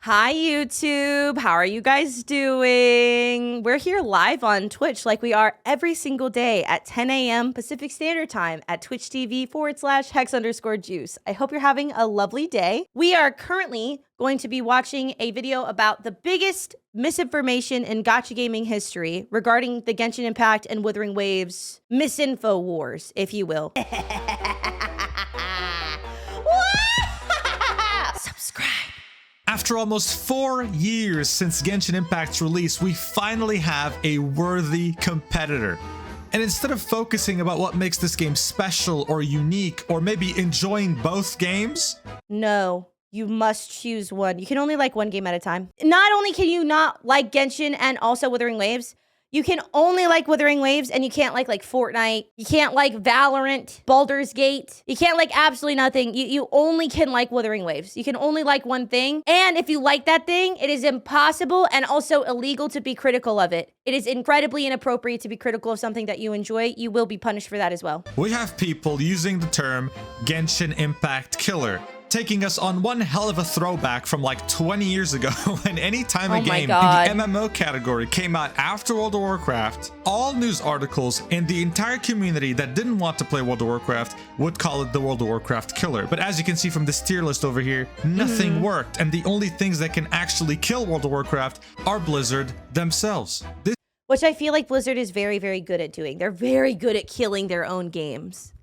Hi, YouTube. How are you guys doing? We're here live on Twitch like we are every single day at 10 a.m. Pacific Standard Time at Twitch TV/hex_juice. I hope you're having a lovely day. We are currently going to be watching a video about the biggest misinformation in gacha gaming history regarding the Genshin Impact and Wuthering Waves misinfo wars, if you will. Subscribe. After almost 4 years since Genshin Impact's release, we finally have a worthy competitor. And instead of focusing about what makes this game special or unique, or maybe enjoying both games, no, you must choose one. You can only like one game at a time. Not only can you not like Genshin and also Wuthering Waves, you can only like Wuthering Waves and you can't like Fortnite. You can't like Valorant, Baldur's Gate. You can't like absolutely nothing. You only can like Wuthering Waves. You can only like one thing. And if you like that thing, it is impossible and also illegal to be critical of it. It is incredibly inappropriate to be critical of something that you enjoy. You will be punished for that as well. we have people using the term Genshin Impact killer, taking us on one hell of a throwback from like 20 years ago when any time a game in the MMO category came out after World of Warcraft, all news articles and the entire community that didn't want to play World of Warcraft would call it the World of Warcraft killer. But as you can see from this tier list over here, nothing worked, and the only things that can actually kill World of Warcraft are Blizzard themselves. Which I feel like Blizzard is very, very good at doing. They're very good at killing their own games.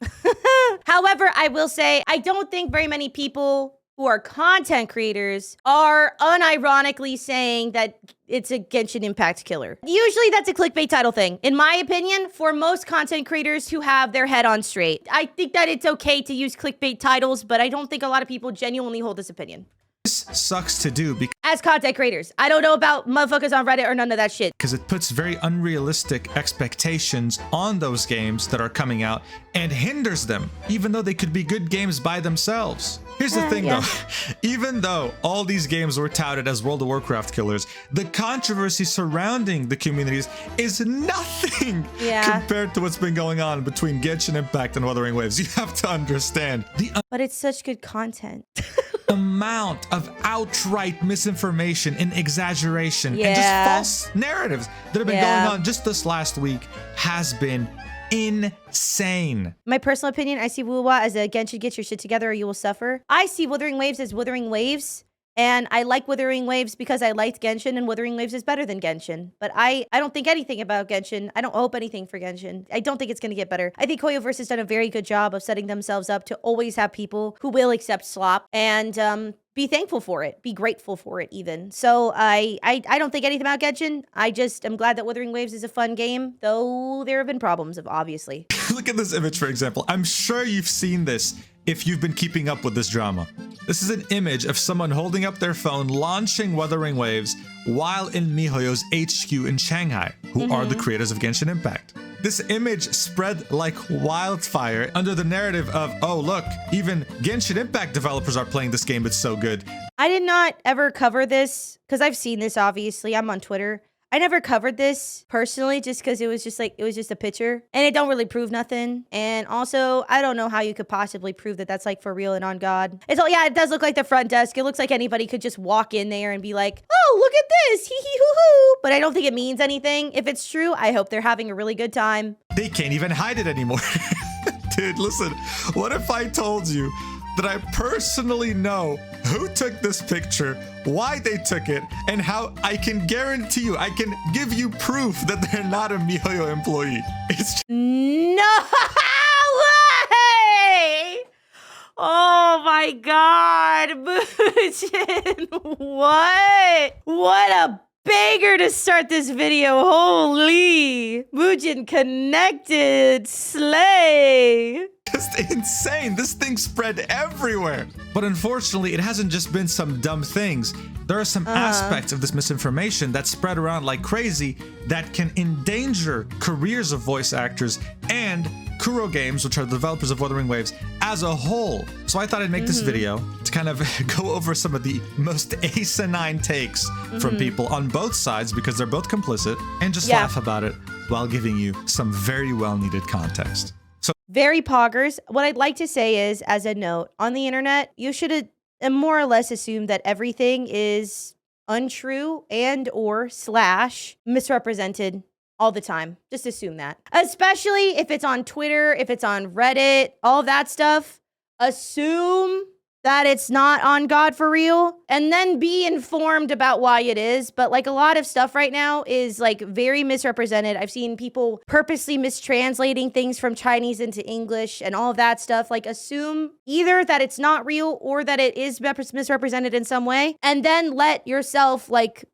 However, I will say, I don't think very many people who are content creators are unironically saying that it's a Genshin Impact killer. Usually that's a clickbait title thing. In my opinion, for most content creators who have their head on straight, I think that it's okay to use clickbait titles, but I don't think a lot of people genuinely hold this opinion. This sucks to do because As content creators, I don't know about motherfuckers on Reddit or none of that shit. it puts very unrealistic expectations on those games that are coming out and hinders them, even though they could be good games by themselves. Here's the thing though, even though all these games were touted as World of Warcraft killers, the controversy surrounding the communities is nothing compared to what's been going on between Genshin Impact and Wuthering Waves. You have to understand But it's such good content. amount of outright misinformation and exaggeration and just false narratives that have been going on just this last week has been insane. My personal opinion, I see Wuwa as a Genshin get your shit together or you will suffer. I see Wuthering Waves as Wuthering Waves. And I like Wuthering Waves because I liked Genshin, and Wuthering Waves is better than Genshin. But I don't think anything about Genshin. I don't hope anything for Genshin. I don't think it's going to get better. I think Hoyoverse has done a very good job of setting themselves up to always have people who will accept slop and be thankful for it, be grateful for it even. So I don't think anything about Genshin. I just am glad that Wuthering Waves is a fun game, though there have been problems, obviously. Look at this image, for example. I'm sure you've seen this if you've been keeping up with this drama. This is an image of someone holding up their phone, launching Wuthering Waves while in MiHoYo's HQ in Shanghai, who are the creators of Genshin Impact. This image spread like wildfire under the narrative of, oh look, even Genshin Impact developers are playing this game, it's so good. I did not ever cover this because I've seen this, obviously. I'm on Twitter. I never covered this personally just because it was just a picture and it don't really prove nothing. And also, I don't know how you could possibly prove that that's like for real and on God. It's all, yeah, it does look like the front desk. It looks like anybody could just walk in there and be like, oh, look at this, hee hee hoo hoo. But I don't think it means anything. If it's true, I hope they're having a really good time. They can't even hide it anymore. Dude, listen, what if I told you that I personally know who took this picture, why they took it, and how I can guarantee you, I can give you proof that they're not a MiHoYo employee. It's just no way! Oh my God, Muujin, what? What a banger to start this video, holy. Muujin connected, slay. just insane. This thing spread everywhere. But unfortunately, it hasn't just been some dumb things. There are some aspects of this misinformation that spread around like crazy that can endanger careers of voice actors and Kuro Games, which are the developers of Wuthering Waves, as a whole. So I thought I'd make this video to kind of go over some of the most asinine takes from people on both sides because they're both complicit, and just laugh about it while giving you some very well-needed context. So very poggers. What I'd like to say is, as a note, on the internet, you should more or less assume that everything is untrue and or slash misrepresented all the time. Just assume that. Especially if it's on Twitter, if it's on Reddit, all of that stuff. Assume that it's not on God for real, and then be informed about why it is. But like a lot of stuff right now is like very misrepresented. I've seen people purposely mistranslating things from Chinese into English and all of that stuff. Like assume either that it's not real or that it is misrepresented in some way, and then let yourself like,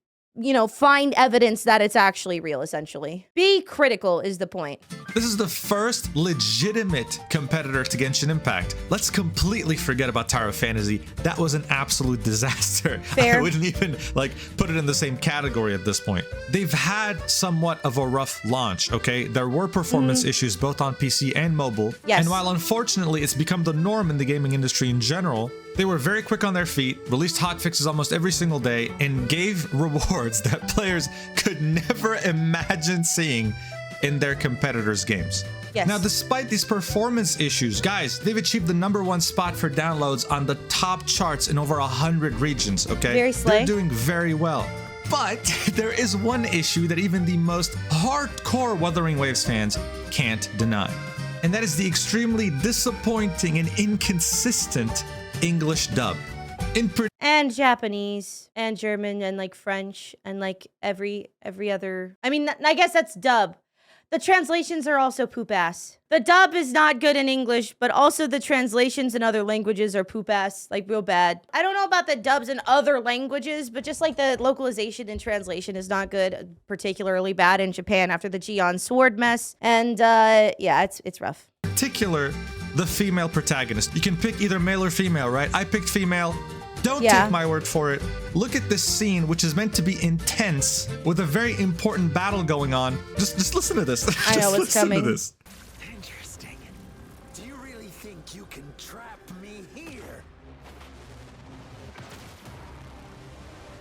you know, find evidence that it's actually real, essentially. Be critical is the point. This is the first legitimate competitor to Genshin Impact. Let's completely forget about Tower of Fantasy. That was an absolute disaster. Fair. I wouldn't even like put it in the same category at this point. They've had somewhat of a rough launch, okay? There were performance issues both on PC and mobile. Yes. And while unfortunately it's become the norm in the gaming industry in general, they were very quick on their feet, released hotfixes almost every single day, and gave rewards that players could never imagine seeing in their competitors' games. Yes. Now, despite these performance issues, guys, they've achieved the #1 spot for downloads on the top charts in over 100 regions, okay? Very slay. They're doing very well. But there is one issue that even the most hardcore Wuthering Waves fans can't deny. And that is the extremely disappointing and inconsistent English dub. And Japanese and German and like French and like every other. I mean, I guess that's dub. The translations are also poop ass. The dub is not good in English, but also the translations in other languages are poop ass, like real bad. I don't know about the dubs in other languages, but just like the localization and translation is not good, particularly bad in Japan after the Gion sword mess. And yeah, it's rough. Particular, the female protagonist. You can pick either male or female, right? I picked female. Don't take my word for it. Look at this scene, which is meant to be intense, with a very important battle going on. Just listen to this. I know what's coming. To this. Interesting. Do you really think you can trap me here?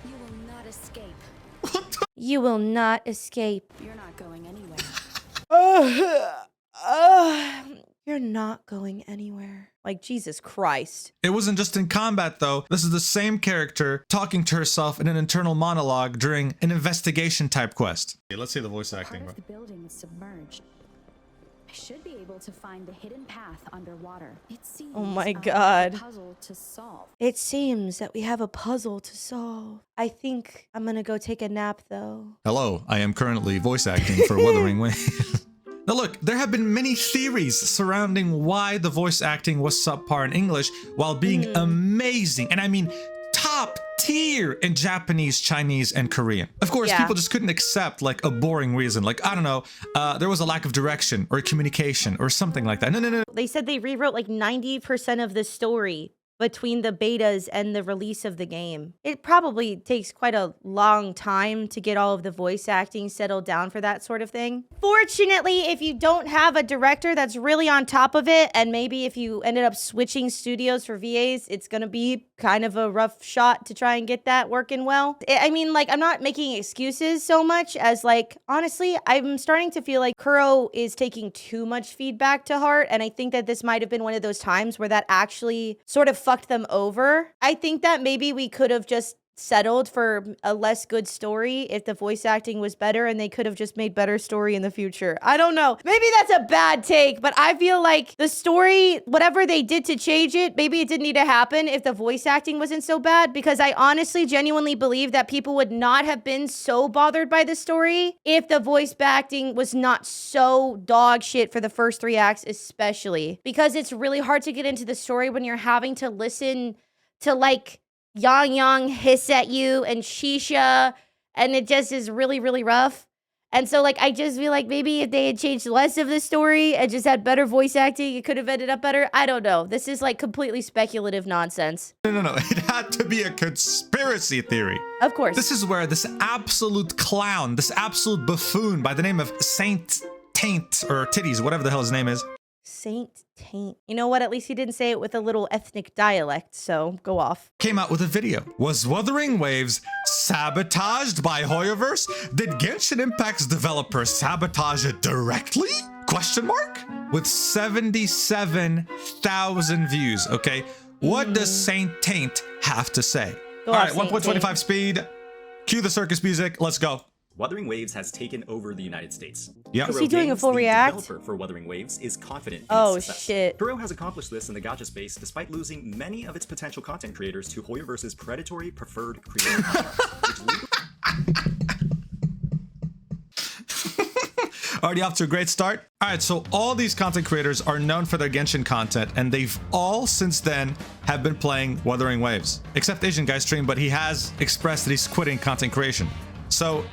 You will not escape. You will not escape. You're not going anywhere. You're not going anywhere. Like, Jesus Christ. It wasn't just in combat, though. This is the same character talking to herself in an internal monologue during an investigation type quest. Okay, let's see the voice acting. Part of the building is submerged. I should be able to find the hidden path underwater. It seems Oh my I God. have a puzzle to solve. It seems that we have a puzzle to solve. I think I'm gonna go take a nap, though. Hello, I am currently voice acting for Wuthering Waves. Now look, there have been many theories surrounding why the voice acting was subpar in English while being amazing, and I mean top tier in Japanese, Chinese, and Korean. Of course, people just couldn't accept like a boring reason, like, I don't know, there was a lack of direction or communication or something like that. No. They said they rewrote like 90% of the story between the betas and the release of the game. It probably takes quite a long time to get all of the voice acting settled down for that sort of thing. Fortunately, if you don't have a director that's really on top of it, and maybe if you ended up switching studios for VAs, it's gonna be kind of a rough shot to try and get that working well. I mean, like, I'm not making excuses so much as like, honestly, I'm starting to feel like Kuro is taking too much feedback to heart, and I think that this might have been one of those times where that actually sort of fucked them over. I think that maybe we could have just settled for a less good story if the voice acting was better, and they could have just made better story in the future. I don't know. Maybe that's a bad take, but I feel like the story, whatever they did to change it, maybe it didn't need to happen if the voice acting wasn't so bad, because I honestly genuinely believe that people would not have been so bothered by the story if the voice acting was not so dog shit for the first 3 acts, especially because it's really hard to get into the story when you're having to listen to like Yang hiss at you and Shisha, and it just is really, really rough. And so, like, I just feel like maybe if they had changed less of the story and just had better voice acting, it could have ended up better. I don't know. This is, like, completely speculative nonsense. No. It had to be a conspiracy theory. Of course. This is where this absolute clown, this absolute buffoon by the name of Saint Taint, or Titties, whatever the hell his name is. Saint Taint. You know what? At least he didn't say it with a little ethnic dialect, so go off. Came out with a video. Was Wuthering Waves sabotaged by Hoyoverse? Did Genshin Impact's developers sabotage it directly? Question mark? With 77,000 views, okay? What does Saint Taint have to say? Go All off, right, Saint 1.25 Taint. speed. Cue the circus music. Let's go. Wuthering Waves has taken over the United States. Yep. Is he doing a Games, full the react? developer for Wuthering Waves is confident in Oh, its success. shit. Kuro has accomplished this in the gacha space despite losing many of its potential content creators to Hoyoverse's predatory preferred creator contracts, which Already off to a great start. All right, so all these content creators are known for their Genshin content, and they've all since then have been playing Wuthering Waves. Except Asian Guy Stream, but he has expressed that he's quitting content creation. So,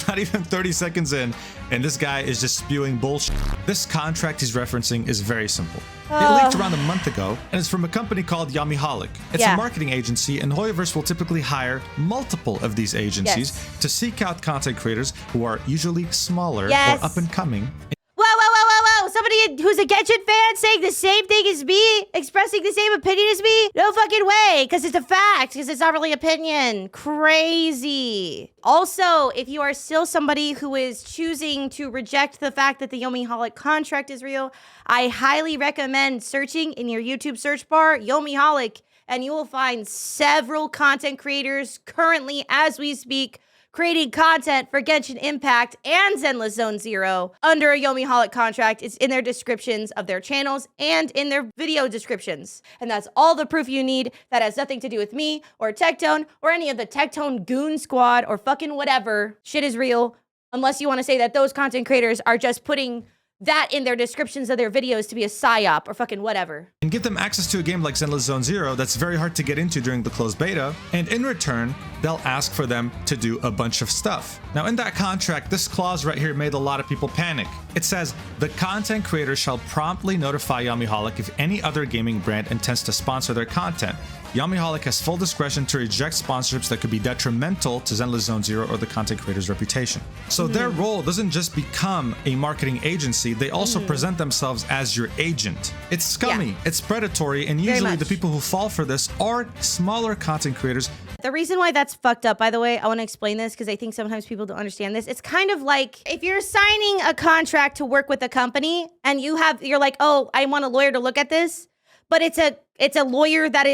not even 30 seconds in, and this guy is just spewing bullshit. This contract he's referencing is very simple. It leaked around a month ago, and it's from a company called Yumiholic. It's Yeah. a marketing agency, and Hoyoverse will typically hire multiple of these agencies to seek out content creators who are usually smaller Yes. or up and coming. Whoa, whoa, whoa, whoa, whoa! Somebody who's a Genshin fan saying the same thing as me, expressing the same opinion as me? No fucking way, because it's a fact, because it's not really opinion. Crazy. Also, if you are still somebody who is choosing to reject the fact that the Yomiholic contract is real, I highly recommend searching in your YouTube search bar, Yomiholic, and you will find several content creators currently, as we speak, creating content for Genshin Impact and Zenless Zone Zero under a Yomiholic contract. It's in their descriptions of their channels and in their video descriptions. And that's all the proof you need. That has nothing to do with me or Tectone or any of the Tectone goon squad or fucking whatever. Shit is real. Unless you want to say that those content creators are just putting that in their descriptions of their videos to be a psyop or fucking whatever. And give them access to a game like Zenless Zone Zero that's very hard to get into during the closed beta, and in return, they'll ask for them to do a bunch of stuff. Now, in that contract, this clause right here made a lot of people panic. It says, the content creator shall promptly notify Yumiholic if any other gaming brand intends to sponsor their content. Yumiholic has full discretion to reject sponsorships that could be detrimental to Zenless Zone Zero or the content creator's reputation. So their role doesn't just become a marketing agency, they also present themselves as your agent. It's scummy, it's predatory, and usually the much. people who fall for this are smaller content creators. The reason why that's fucked up, by the way, I want to explain this because I think sometimes people don't understand this. It's kind of like if you're signing a contract to work with a company and you're like, oh, I want a lawyer to look at this, but it's a lawyer that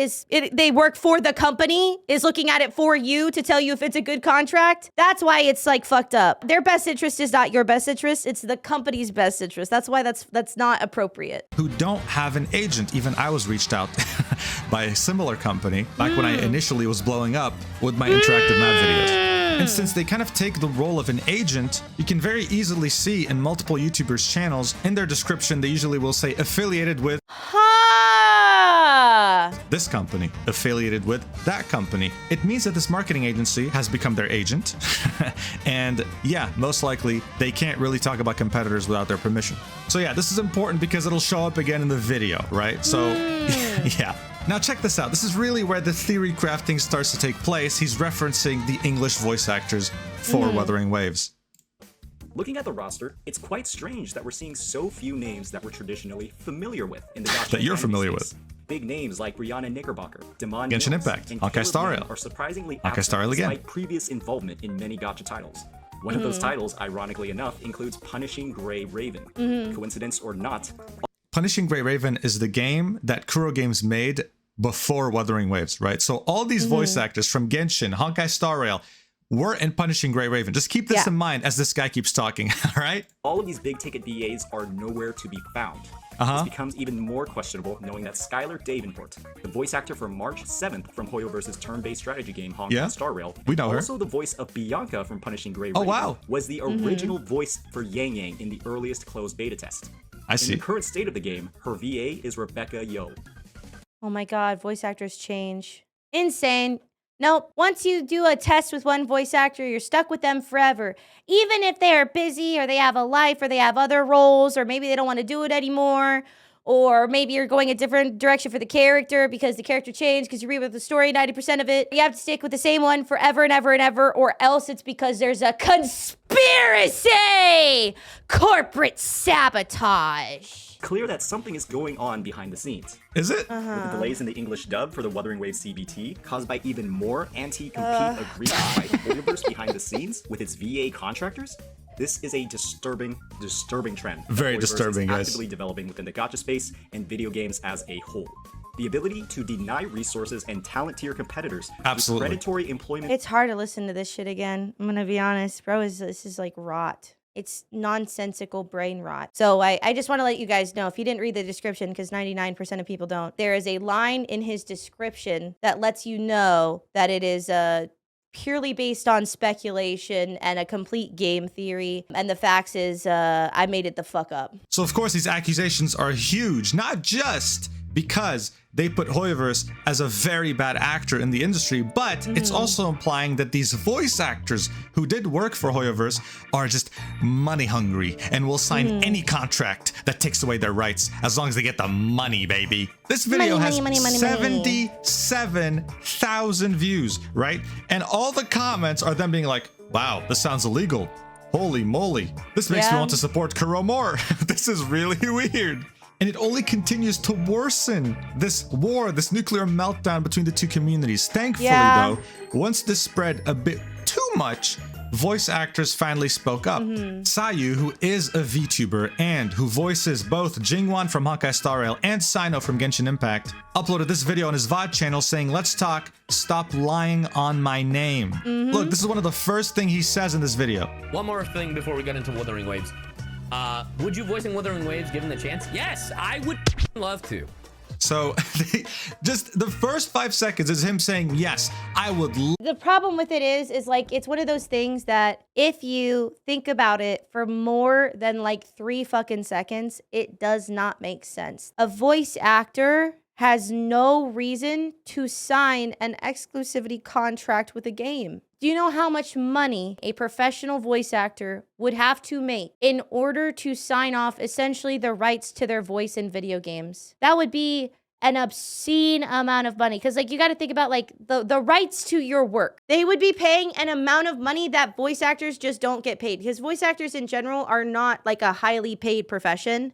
they work for the company, is looking at it for you to tell you if it's a good contract. That's why it's like fucked up. Their best interest is not your best interest. It's the company's best interest. That's why that's not appropriate. Who don't have an agent. Even I was reached out by a similar company back when I initially was blowing up with my interactive map videos. And since they kind of take the role of an agent, you can very easily see in multiple YouTubers' channels, in their description, they usually will say affiliated with this company, affiliated with that company. It means that this marketing agency has become their agent. And yeah, most likely they can't really talk about competitors without their permission. So yeah, this is important because it'll show up again in the video, right? So yeah. Now check this out. This is really where the theory crafting starts to take place. He's referencing the English voice actors for Wuthering Waves. Looking at the roster, it's quite strange that we're seeing so few names that we're traditionally familiar with in the gacha That you're anime familiar space. with. Big names like Brianna Knickerbocker, Damon Genshin Mills, Impact, and Honkai Caleb Star Yang Rail. are surprisingly Honkai absent Star Rail again. despite previous involvement in many gacha titles. One of those titles, ironically enough, includes Punishing Gray Raven. Coincidence or not, Punishing Gray Raven is the game that Kuro Games made before Wuthering Waves, right? So all these voice actors from Genshin, Honkai Star Rail, were in Punishing Gray Raven. Just keep this in mind as this guy keeps talking, all right? all of these big ticket VAs are nowhere to be found. This becomes even more questionable knowing that Skylar Davenport, the voice actor for March 7th from Hoyoverse's turn-based strategy game Honkai Star Rail, we know her. also the voice of Bianca from Punishing Gray Oh, Raven, wow. was the original voice for Yang Yang in the earliest closed beta test. I see. In the current state of the game, her VA is Rebecca Yo. Oh my God, voice actors change. Insane. Nope. Once you do a test with one voice actor, you're stuck with them forever. Even if they are busy or they have a life or they have other roles or maybe they don't want to do it anymore. Or maybe you're going a different direction for the character because the character changed because you read with the story 90% of it. You have to stick with the same one forever and ever and ever, or else it's because there's a conspiracy! Corporate sabotage. Clear that something is going on behind the scenes. Is it? With the delays in the English dub for the Wuthering Waves CBT, caused by even more anti-compete agreements by Hoyoverse behind the scenes with its VA contractors, this is a disturbing trend. that Very Hoyoverse disturbing, is guys. actively developing within the gacha space and video games as a whole. The ability to deny resources and talent to your competitors. Absolutely. Predatory employment. It's hard to listen to this shit again. I'm gonna be honest, bro. This is like rot. It's nonsensical brain rot. So I just want to let you guys know, if you didn't read the description, because 99% of people don't, there is a line in his description that lets you know that it is purely based on speculation and a complete game theory. And the facts is I made it the fuck up. So of course these accusations are huge, not just because they put Hoyoverse as a very bad actor in the industry, but it's also implying that these voice actors who did work for Hoyoverse are just money hungry and will sign any contract that takes away their rights as long as they get the money, baby. This video has 77,000 views, right? And all the comments are them being like, wow, this sounds illegal. Holy moly. This makes me want to support Kuro more. This is really weird. And it only continues to worsen this war, this nuclear meltdown between the two communities. Thankfully, though, once this spread a bit too much, voice actors finally spoke up. Sayu, who is a VTuber and who voices both Jingwan from Honkai Star Rail and Sino from Genshin Impact, uploaded this video on his VOD channel saying, "Let's talk, stop lying on my name." Look, this is one of the first things he says in this video. One more thing before we get into Wuthering Waves. Would you voice in Wuthering Waves given the chance? Yes, I would love to. So just the first 5 seconds is him saying, yes, I would. The problem with it is like, it's one of those things that if you think about it for more than like 3 fucking seconds, it does not make sense. A voice actor has no reason to sign an exclusivity contract with a game. Do you know how much money a professional voice actor would have to make in order to sign off essentially the rights to their voice in video games? That would be an obscene amount of money. Because like, you got to think about like the rights to your work. They would be paying an amount of money that voice actors just don't get paid. Because voice actors in general are not like a highly paid profession.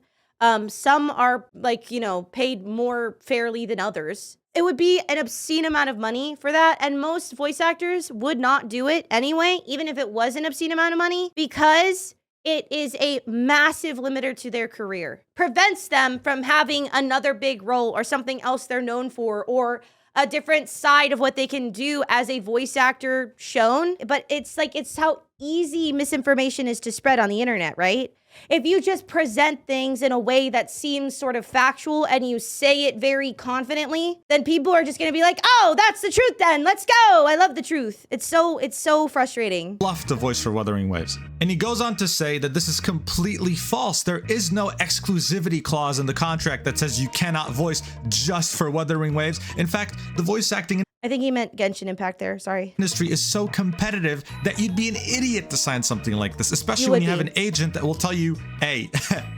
Some are like, you know, paid more fairly than others. It would be an obscene amount of money for that. And most voice actors would not do it anyway, even if it was an obscene amount of money, because it is a massive limiter to their career. Prevents them from having another big role or something else they're known for, or a different side of what they can do as a voice actor shown. But it's like, it's how easy misinformation is to spread on the internet, right? If you just present things in a way that seems sort of factual and you say it very confidently, then people are just going to be like, oh, that's the truth then. Let's go. I love the truth. It's so frustrating. Bluffed the voice for Wuthering Waves. And he goes on to say that this is completely false. There is no exclusivity clause in the contract that says you cannot voice just for Wuthering Waves. In fact, the voice acting I think he meant Genshin Impact there. Sorry. industry is so competitive that you'd be an idiot to sign something like this, especially when you have an agent that will tell you, hey,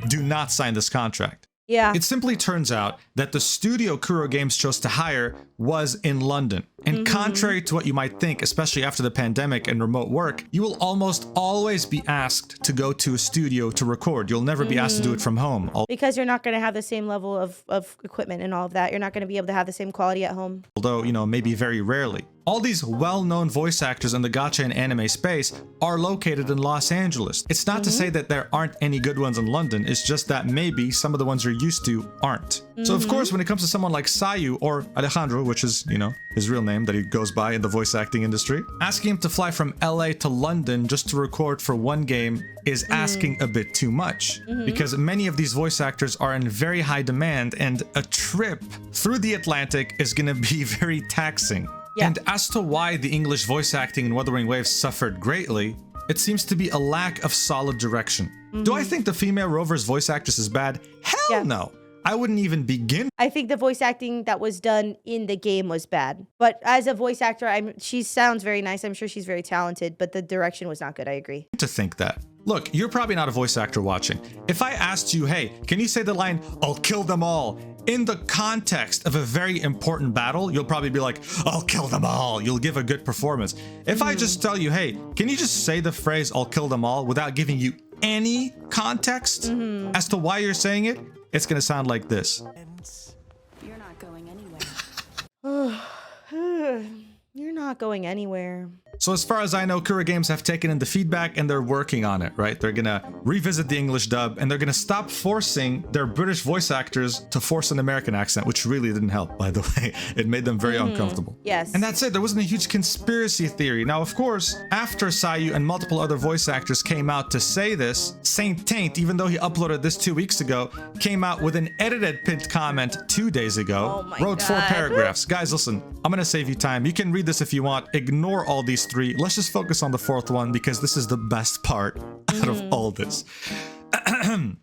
do not sign this contract. Yeah. It simply turns out that the studio Kuro Games chose to hire was in London. And contrary to what you might think, especially after the pandemic and remote work, you will almost always be asked to go to a studio to record. You'll never be asked to do it from home. Because you're not going to have the same level of equipment and all of that. You're not going to be able to have the same quality at home. Although, you know, maybe very rarely. All these well-known voice actors in the gacha and anime space are located in Los Angeles. It's not to say that there aren't any good ones in London, it's just that maybe some of the ones you're used to aren't. So of course, when it comes to someone like Sayu or Alejandro, which is, you know, his real name that he goes by in the voice acting industry, asking him to fly from LA to London just to record for one game is asking a bit too much. Because many of these voice actors are in very high demand and a trip through the Atlantic is gonna be very taxing. Yeah. And as to why the English voice acting in Wuthering Waves suffered greatly, it seems to be a lack of solid direction. Do I think the female Rover's voice actress is bad? Hell no. I wouldn't even begin. I think the voice acting that was done in the game was bad. But as a voice actor, she sounds very nice. I'm sure she's very talented, but the direction was not good. I agree. To think that. Look, you're probably not a voice actor watching. If I asked you, hey, can you say the line, "I'll kill them all," in the context of a very important battle, you'll probably be like, "I'll kill them all." You'll give a good performance. If I just tell you, hey, can you just say the phrase, "I'll kill them all," without giving you any context as to why you're saying it, it's gonna sound like this. You're not going anywhere. You're not going anywhere. So as far as I know, Kura Games have taken in the feedback and they're working on it, right? They're gonna revisit the English dub and they're gonna stop forcing their British voice actors to force an American accent, which really didn't help, by the way. It made them very uncomfortable. Yes. And that's it. There wasn't a huge conspiracy theory. Now, of course, after Sayu and multiple other voice actors came out to say this, Saint Taint, even though he uploaded this 2 weeks ago, came out with an edited pinned comment 2 days ago, Oh my wrote 4 God. paragraphs. Guys, listen, I'm gonna save you time. You can read this if you want. Ignore all these 3. Let's just focus on the 4th one because this is the best part out of all this.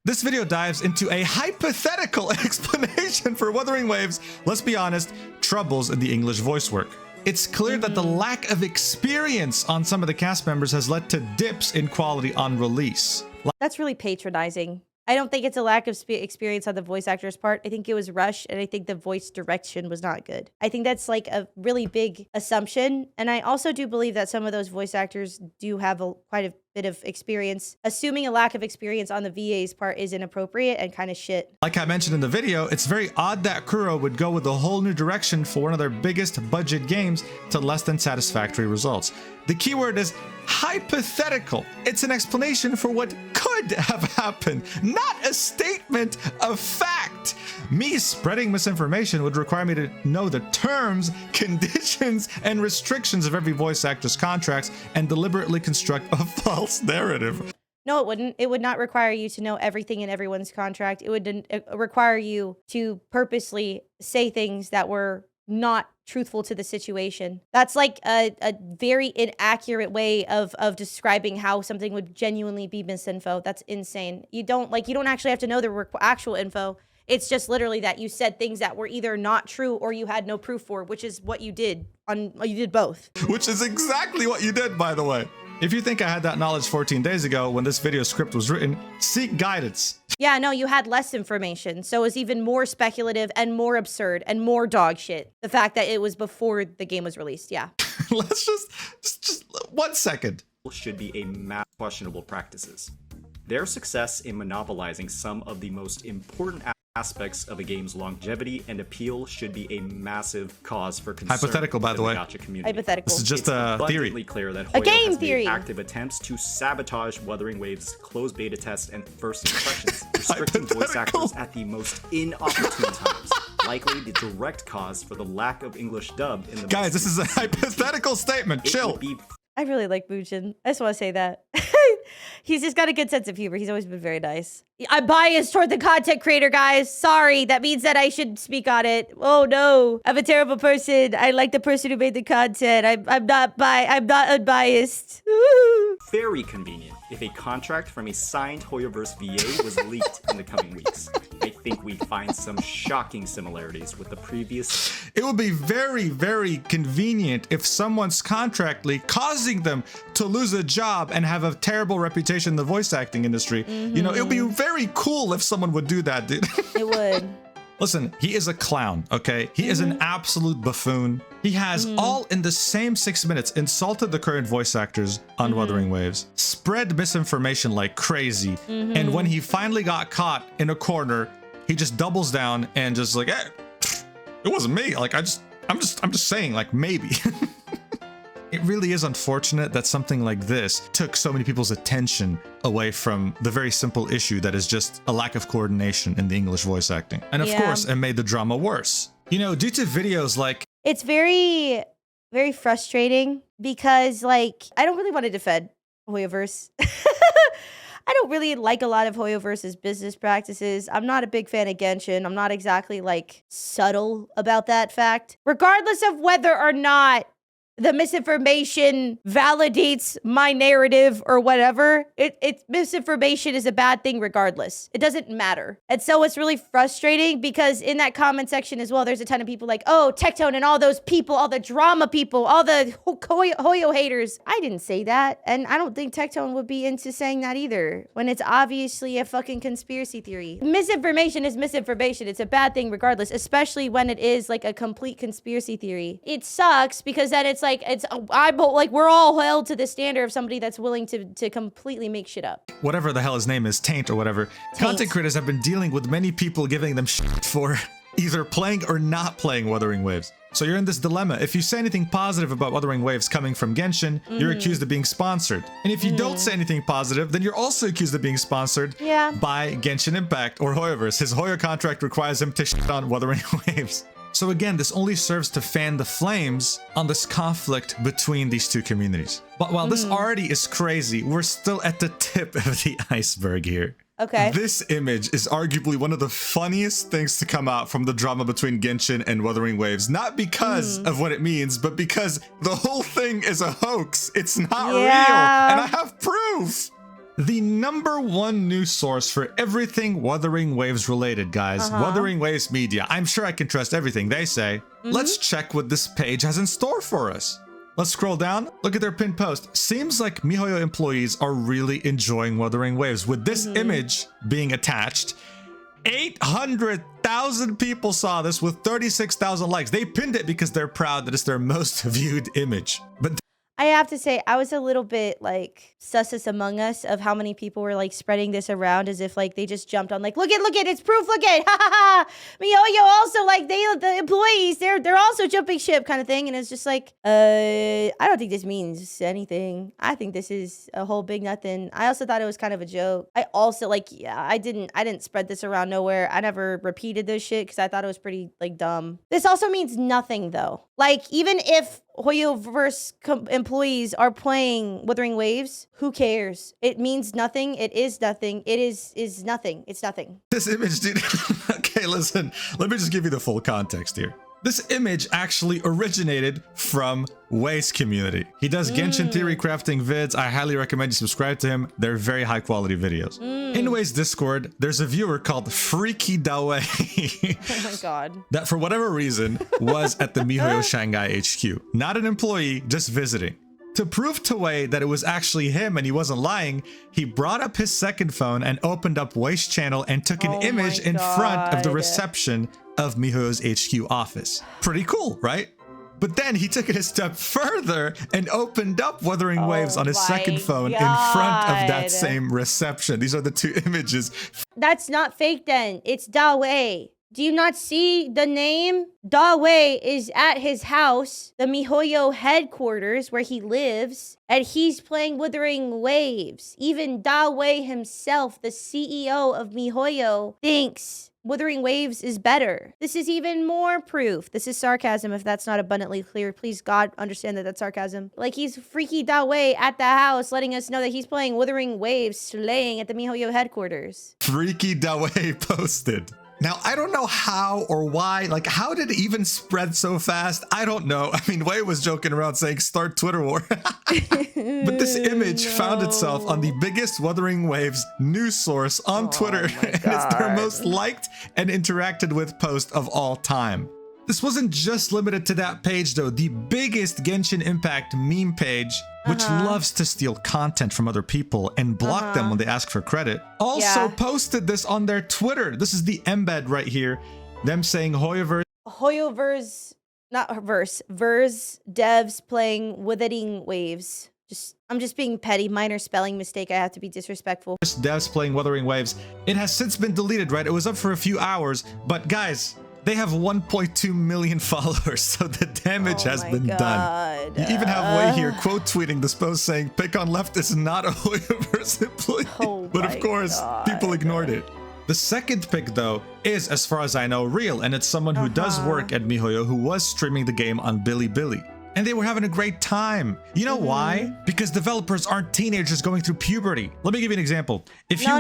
This video dives into a hypothetical explanation for Wuthering Waves, let's be honest, troubles in the English voice work. It's clear that the lack of experience on some of the cast members has led to dips in quality on release. That's really patronizing. I don't think it's a lack of experience on the voice actor's part. I think it was rushed, and I think the voice direction was not good. I think that's like a really big assumption, and I also do believe that some of those voice actors do have quite a bit of experience. Assuming a lack of experience on the VA's part is inappropriate and kind of shit. Like I mentioned in the video, it's very odd that Kuro would go with a whole new direction for one of their biggest budget games to less than satisfactory results. The keyword is hypothetical. It's an explanation for what could have happened, not a statement of fact. Me spreading misinformation would require me to know the terms, conditions, and restrictions of every voice actor's contracts and deliberately construct a false narrative. No, it wouldn't. It would not require you to know everything in everyone's contract. It would require you to purposely say things that were not truthful to the situation. That's like a very inaccurate way of describing how something would genuinely be misinfo. That's insane. You don't actually have to know the actual info. It's just literally that you said things that were either not true or you had no proof for, which is what you did. You did both. Which is exactly what you did, by the way. If you think I had that knowledge 14 days ago when this video script was written, seek guidance. Yeah, no, you had less information. So it was even more speculative and more absurd and more dog shit. The fact that it was before the game was released, yeah. Let's just 1 second. Should be a questionable practices. Their success in monopolizing some of the most important aspects of a game's longevity and appeal should be a massive cause for concern. Hypothetical, by the way. Gacha community. Hypothetical. This is just It's a abundantly theory. clear that A Hoyo game has theory. made active attempts to sabotage Wuthering Waves' closed beta tests and first impressions, restricting voice actors at the most inopportune times. Likely the direct cause for the lack of English dub in the Guys, this is a hypothetical statement. Chill. I really like Boojin. I just want to say that. He's just got a good sense of humor. He's always been very nice. I'm biased toward the content creator, guys. Sorry, that means that I should speak on it. Oh no, I'm a terrible person. I like the person who made the content. I'm not unbiased. Very convenient if a contract from a signed Hoyoverse VA was leaked in the coming weeks. I think we find some shocking similarities with the previous. It would be very, very convenient if someone's contract leak causing them to lose a job and have a terrible reputation in the voice acting industry. You know, it would be very cool if someone would do that, dude. It would. Listen, he is a clown, okay? He is an absolute buffoon. He has all in the same 6 minutes insulted the current voice actors on Wuthering Waves, spread misinformation like crazy, and when he finally got caught in a corner, he just doubles down and just like, hey, it wasn't me. Like, I'm just saying, like, maybe. It really is unfortunate that something like this took so many people's attention away from the very simple issue that is just a lack of coordination in the English voice acting. And of course, it made the drama worse. You know, due to videos like... It's very, very frustrating because, like, I don't really want to defend Hoyoverse. I don't really like a lot of Hoyoverse's business practices. I'm not a big fan of Genshin. I'm not exactly, like, subtle about that fact. Regardless of whether or not the misinformation validates my narrative or whatever, misinformation is a bad thing regardless. It doesn't matter. And so it's really frustrating because in that comment section as well, there's a ton of people like, oh, Tectone and all those people, all the drama people, all the Hoyo haters. I didn't say that. And I don't think Tectone would be into saying that either when it's obviously a fucking conspiracy theory. Misinformation is misinformation. It's a bad thing regardless, especially when it is like a complete conspiracy theory. It sucks because then it's like, we're all held to the standard of somebody that's willing to completely make shit up. Whatever the hell his name is, Taint or whatever. Content creators have been dealing with many people giving them shit for either playing or not playing Wuthering Waves. So you're in this dilemma. If you say anything positive about Wuthering Waves coming from Genshin, you're accused of being sponsored. And if you don't say anything positive, then you're also accused of being sponsored by Genshin Impact or Hoyoverse. His Hoyo contract requires him to shit on Wuthering Waves. So again, this only serves to fan the flames on this conflict between these two communities. But while this already is crazy, we're still at the tip of the iceberg here. Okay. This image is arguably one of the funniest things to come out from the drama between Genshin and Wuthering Waves. Not because of what it means, but because the whole thing is a hoax. It's not real. And I have proof. The #1 news source for everything Wuthering Waves related, guys. Wuthering Waves Media. I'm sure I can trust everything they say. Let's check what this page has in store for us. Let's scroll down. Look at their pinned post. Seems like MiHoYo employees are really enjoying Wuthering Waves. With this image being attached, 800,000 people saw this with 36,000 likes. They pinned it because they're proud that it's their most viewed image. But I have to say, I was a little bit like susus among us of how many people were like spreading this around as if like they just jumped on like, look it, it's proof, look it, ha ha ha. MiHoYo also like the employees, they're also jumping ship kind of thing. And it's just like, I don't think this means anything. I think this is a whole big nothing. I also thought it was kind of a joke. I also like, I didn't spread this around nowhere. I never repeated this shit because I thought it was pretty like dumb. This also means nothing though. Like even if Hoyoverse employees are playing Wuthering Waves, who cares? It means nothing. It is nothing. It is nothing. It's nothing. this image, dude. Okay, listen. Let me just give you the full context here. This image actually originated from Wei's community. He does Genshin theory crafting vids. I highly recommend you subscribe to him. They're very high quality videos. In Wei's Discord, there's a viewer called Freaky Dawei Oh my god. that for whatever reason was at the MiHoYo Shanghai HQ. Not an employee, just visiting. To prove to Wei that it was actually him and he wasn't lying, he brought up his second phone and opened up Wei's channel and took an image in front of the reception of MiHoYo's HQ office. Pretty cool, right? But then he took it a step further and opened up Wuthering Waves on his second phone in front of that same reception. These are the two images. That's not fake then. It's Dawei. Do you not see the name? Dawei is at his house, the MiHoYo headquarters where he lives, and he's playing Wuthering Waves. Even Dawei himself, the CEO of MiHoYo, thinks Wuthering Waves is better. This is even more proof. This is sarcasm if that's not abundantly clear. Please, God, understand that that's sarcasm. Like, he's Freaky Dawei at the house letting us know that he's playing Wuthering Waves, slaying at the MiHoYo headquarters. Freaky Dawei posted. Now, I don't know how or why, like, how did it even spread so fast? I don't know. I mean, Wei was joking around saying start Twitter war. But this image found itself on the biggest Wuthering Waves news source on Twitter, and it's their most liked and interacted with post of all time. This wasn't just limited to that page though. The biggest Genshin Impact meme page, which loves to steal content from other people and block them when they ask for credit, also posted this on their Twitter. This is the embed right here. Them saying Hoyoverse, not verse, verse devs playing Wuthering Waves. I'm just being petty. Minor spelling mistake. I have to be disrespectful. devs playing Wuthering Waves. It has since been deleted, right? It was up for a few hours, but guys, they have 1.2 million followers, so the damage has been done. You even have Wei here quote tweeting this post saying, "Pick on left is not a Hoyoverse employee." But of course, people ignored it. The second pick, though, is, as far as I know, real, and it's someone who does work at MiHoYo who was streaming the game on Bilibili. And they were having a great time. You know why? Because developers aren't teenagers going through puberty. Let me give you an example. If No.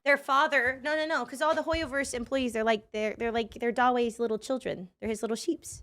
Their father. No. Because all the Hoyoverse employees, they're Dawei's little children. They're his little sheeps.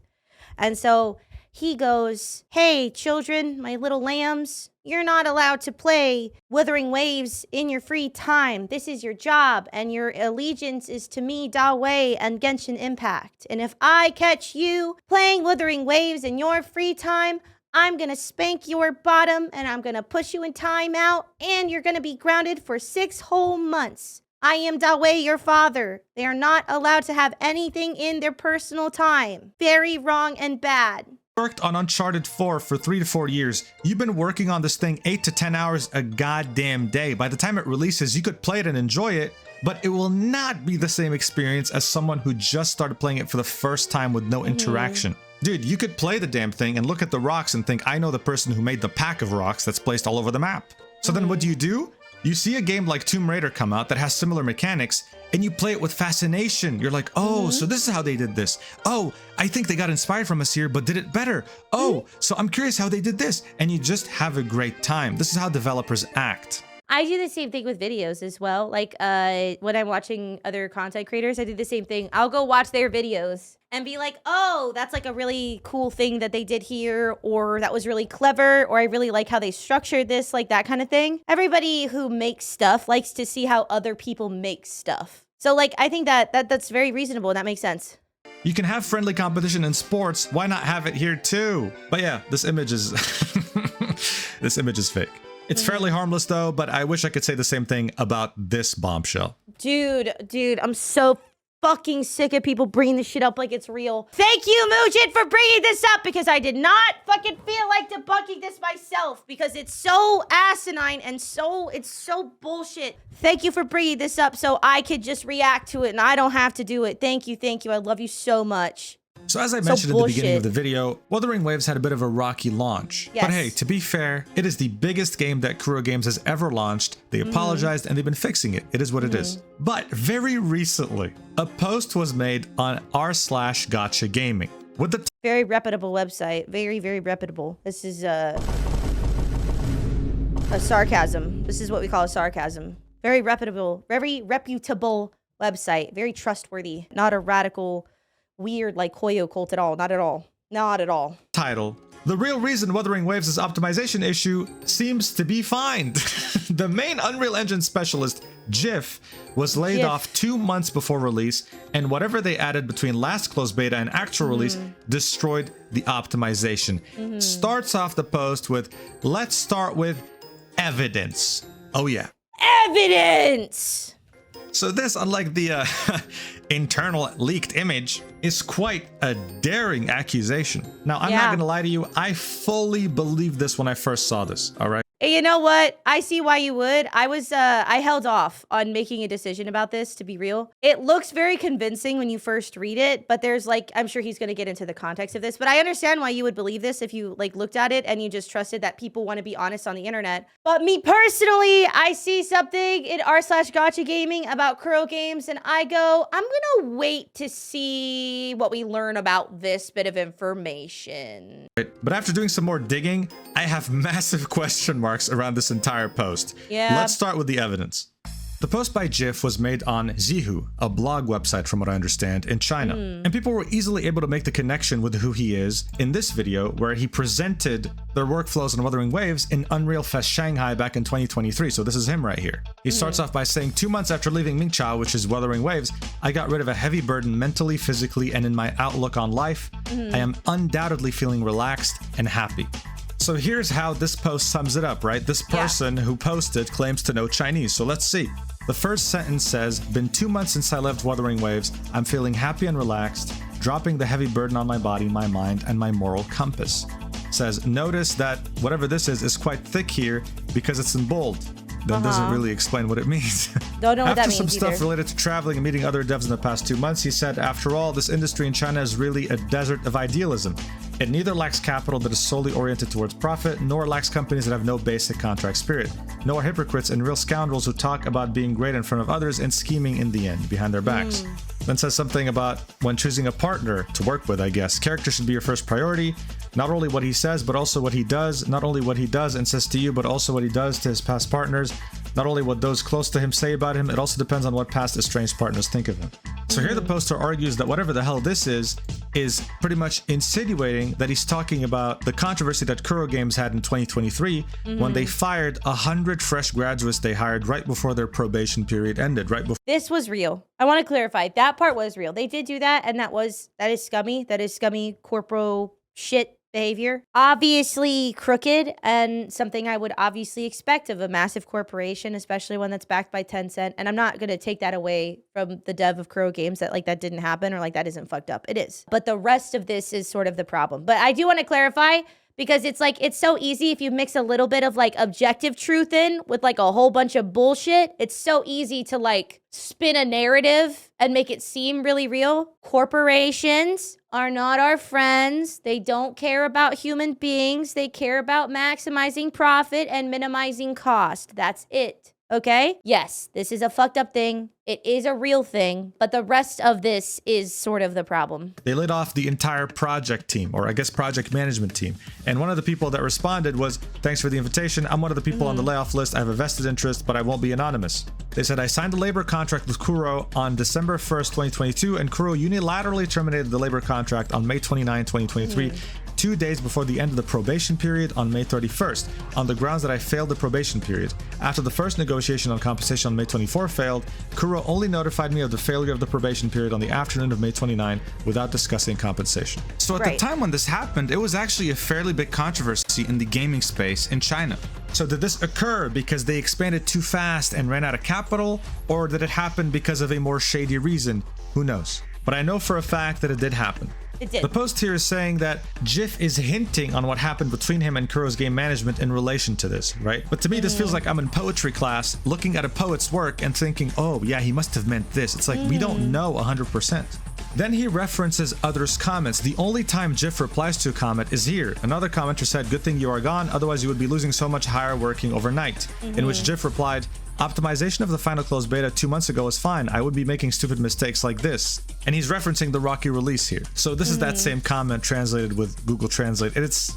And so he goes, "Hey, children, my little lambs, you're not allowed to play Wuthering Waves in your free time. This is your job, and your allegiance is to me, Dawei, and Genshin Impact. And if I catch you playing Wuthering Waves in your free time, I'm gonna spank your bottom, and I'm gonna push you in timeout, and you're gonna be grounded for 6 whole months. I am Dawei, your father. They are not allowed to have anything in their personal time. Very wrong and bad." worked on Uncharted 4 for 3 to 4 years. You've been working on this thing 8 to 10 hours a goddamn day. By the time it releases, you could play it and enjoy it, but it will not be the same experience as someone who just started playing it for the first time with no interaction. Dude, you could play the damn thing and look at the rocks and think, I know the person who made the pack of rocks that's placed all over the map. So then what do? You see a game like Tomb Raider come out that has similar mechanics, and you play it with fascination. You're like, oh, so this is how they did this. Oh, I think they got inspired from us here, but did it better. Oh, so I'm curious how they did this. And you just have a great time. This is how developers act. I do the same thing with videos as well. Like when I'm watching other content creators, I do the same thing. I'll go watch their videos and be like, oh, that's like a really cool thing that they did here, or that was really clever, or I really like how they structured this, like that kind of thing. Everybody who makes stuff likes to see how other people make stuff. So like, I think that's very reasonable and that makes sense. You can have friendly competition in sports. Why not have it here too? But yeah, this image is this image is fake. It's fairly harmless though, but I wish I could say the same thing about this bombshell. Dude, I'm so fucking sick of people bringing this shit up like it's real. Thank you, Mujin, for bringing this up, because I did not fucking feel like debunking this myself, because it's so asinine and it's so bullshit. Thank you for bringing this up so I could just react to it and I don't have to do it. Thank you. I love you so much. So as I mentioned at the beginning of the video, Wuthering Waves had a bit of a rocky launch. Yes. But hey, to be fair, it is the biggest game that Kuro Games has ever launched. They apologized and they've been fixing it. It is what it is. But very recently, a post was made on r/Gotcha Gaming with the Very reputable website. Very, very reputable. This is a sarcasm. This is what we call a sarcasm. Very reputable website. Very trustworthy. Not a radical, weird like Koyo cult at all. Not at all. title. The real reason Wuthering Waves' optimization issue seems to be fined. The main Unreal Engine specialist, Jif, was laid off 2 months before release, and whatever they added between last closed beta and actual release destroyed the optimization. Starts off the post with, let's start with evidence. Oh yeah. Evidence! So this, unlike the internal leaked image, is quite a daring accusation. Now, I'm not gonna lie to you, I fully believed this when I first saw this, all right? You know what? I see why you would. I held off on making a decision about this, to be real. It looks very convincing when you first read it, but there's like, I'm sure he's going to get into the context of this, but I understand why you would believe this if you like looked at it and you just trusted that people want to be honest on the internet. But me personally, I see something in r/Gotcha Gaming about Kuro Games and I go, I'm going to wait to see what we learn about this bit of information. But after doing some more digging, I have massive question marks around this entire post. Yeah. Let's start with the evidence. The post by Jif was made on Zihu, a blog website from what I understand, in China. And people were easily able to make the connection with who he is in this video where he presented their workflows on Wuthering Waves in Unreal Fest Shanghai back in 2023. So this is him right here. He starts off by saying, 2 months after leaving Mingchao, which is Wuthering Waves, I got rid of a heavy burden mentally, physically, and in my outlook on life. I am undoubtedly feeling relaxed and happy. So here's how this post sums it up, right? This person who posted claims to know Chinese. So let's see. The first sentence says, been 2 months since I left Wuthering Waves. I'm feeling happy and relaxed, dropping the heavy burden on my body, my mind, and my moral compass. Says, notice that whatever this is quite thick here because it's in bold. Then doesn't really explain what it means. Don't know what that After means some stuff either. related to traveling and meeting other devs in the past 2 months, he said, after all, this industry in China is really a desert of idealism. It neither lacks capital that is solely oriented towards profit, nor lacks companies that have no basic contract spirit. Nor hypocrites and real scoundrels who talk about being great in front of others and scheming in the end, behind their backs. Then says something about when choosing a partner to work with, I guess. Character should be your first priority. Not only what he says, but also what he does. Not only what he does and says to you, but also what he does to his past partners. Not only what those close to him say about him, it also depends on what past estranged partners think of him. So here the poster argues that whatever the hell this is pretty much insinuating that he's talking about the controversy that Kuro Games had in 2023 when they fired 100 fresh graduates they hired right before their probation period ended, right before. This was real. I want to clarify. That part was real. They did do that, and that is scummy. That is scummy corporal shit behavior. Obviously crooked, and something I would obviously expect of a massive corporation, especially one that's backed by Tencent. And I'm not going to take that away from the dev of Kuro Games that like that didn't happen or like that isn't fucked up. It is. But the rest of this is sort of the problem. But I do want to clarify, because it's like, it's so easy if you mix a little bit of like objective truth in with like a whole bunch of bullshit. It's so easy to like spin a narrative and make it seem really real. Corporations are not our friends. They don't care about human beings. They care about maximizing profit and minimizing cost. That's it. Okay? Yes, this is a fucked up thing. It is a real thing, but the rest of this is sort of the problem. They laid off the entire project team, or I guess project management team. And one of the people that responded was, thanks for the invitation. I'm one of the people on the layoff list. I have a vested interest, but I won't be anonymous. They said, I signed a labor contract with Kuro on December 1st, 2022, and Kuro unilaterally terminated the labor contract on May 29, 2023. 2 days before the end of the probation period on May 31st, on the grounds that I failed the probation period. After the first negotiation on compensation on May 24 failed, Kuro only notified me of the failure of the probation period on the afternoon of May 29 without discussing compensation. So at the time when this happened, it was actually a fairly big controversy in the gaming space in China. So did this occur because they expanded too fast and ran out of capital, or did it happen because of a more shady reason? Who knows? But I know for a fact that it did happen. It did. The post here is saying that Jif is hinting on what happened between him and Kuro's game management in relation to this, right? But to me, this feels like I'm in poetry class looking at a poet's work and thinking, oh yeah, he must have meant this. It's like, we don't know 100%. Then he references others' comments. The only time Jif replies to a comment is here. Another commenter said, good thing you are gone, otherwise you would be losing so much higher working overnight. In which Jif replied, optimization of the final closed beta 2 months ago was fine. I would be making stupid mistakes like this. And he's referencing the Rocky release here. So this is that same comment translated with Google Translate. And it's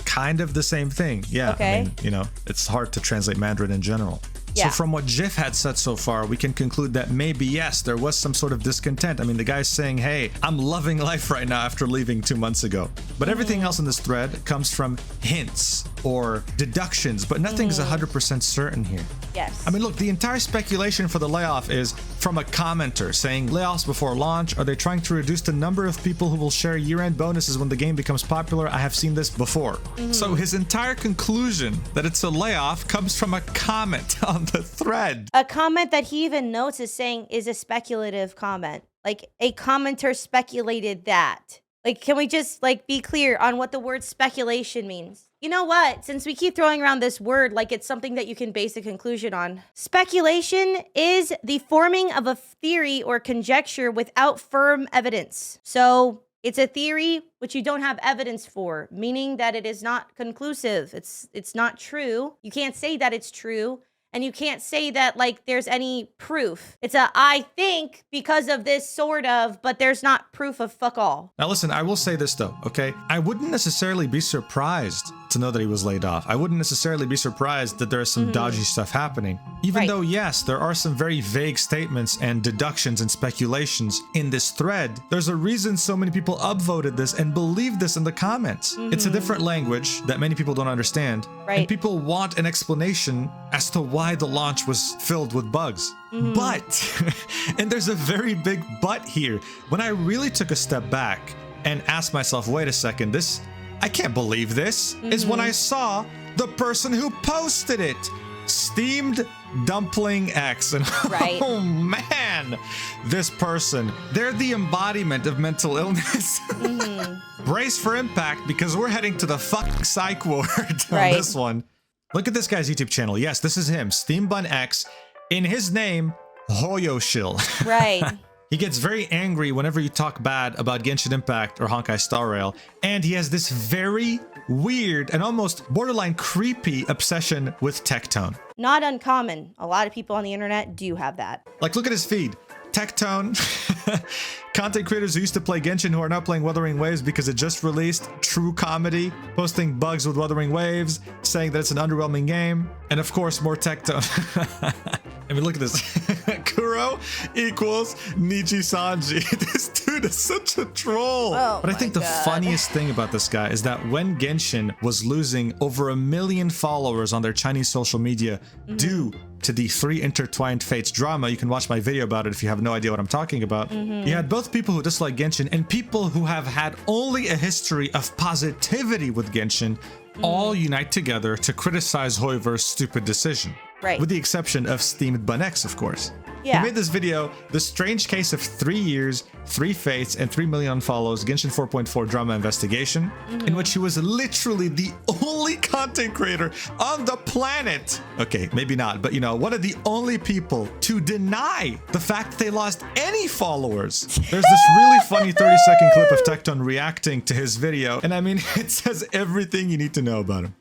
kind of the same thing. Yeah, okay. I mean, you know, it's hard to translate Mandarin in general. Yeah. So from what Jif had said so far, we can conclude that maybe, yes, there was some sort of discontent. I mean, the guy's saying, hey, I'm loving life right now after leaving 2 months ago. But everything else in this thread comes from hints or deductions, but nothing's 100% certain here. Yes. I mean, look, the entire speculation for the layoff is from a commenter saying layoffs before launch. Are they trying to reduce the number of people who will share year-end bonuses when the game becomes popular? I have seen this before. So his entire conclusion that it's a layoff comes from a comment on the thread. A comment that he even notes is saying is a speculative comment. Like, a commenter speculated that. Like, can we just like be clear on what the word speculation means? You know what? Since we keep throwing around this word like it's something that you can base a conclusion on. Speculation is the forming of a theory or conjecture without firm evidence. So it's a theory which you don't have evidence for, meaning that it is not conclusive. It's not true. You can't say that it's true. And you can't say that like there's any proof. It's a I think because of this sort of, but there's not proof of fuck all. Now listen, I will say this though, okay? I wouldn't necessarily be surprised to know that he was laid off. I wouldn't necessarily be surprised that there is some dodgy stuff happening. Even though, yes, there are some very vague statements and deductions and speculations in this thread, there's a reason so many people upvoted this and believe this in the comments. It's a different language that many people don't understand. And people want an explanation as to why the launch was filled with bugs. But, and there's a very big but here, when I really took a step back and asked myself, wait a second, I can't believe this, is when I saw the person who posted it, Steamed Dumpling X. And oh man, this person, they're the embodiment of mental illness. Brace for impact, because we're heading to the fucking psych ward on this one. Look at this guy's YouTube channel. Yes, this is him, Steam Bun X. In his name, Hoyoshil. He gets very angry whenever you talk bad about Genshin Impact or Honkai Star Rail, and he has this very weird and almost borderline creepy obsession with Tectone. Not uncommon. A lot of people on the internet do have that. Like, look at his feed. Tectone, content creators who used to play Genshin who are now playing Wuthering Waves because it just released, true comedy, posting bugs with Wuthering Waves, saying that it's an underwhelming game, and of course more Tectone. I mean, look at this. Kuro equals Nichi Sanji. This dude dude is such a troll. Oh But I think the funniest thing about this guy is that when Genshin was losing over 1 million followers on their Chinese social media due to the 3 intertwined fates drama, you can watch my video about it if you have no idea what I'm talking about. You had both people who dislike Genshin and people who have had only a history of positivity with Genshin all unite together to criticize Hoiver's stupid decision. Right. With the exception of Steamed Bunex, of course. Yeah. He made this video, The Strange Case of 3 Years, 3 Fates, and 3 million follows, Genshin 4.4 Drama Investigation, in which he was literally the only content creator on the planet. Okay, maybe not, but you know, one of the only people to deny the fact that they lost any followers. There's this really funny 30-second clip of Tecton reacting to his video, and I mean, it says everything you need to know about him.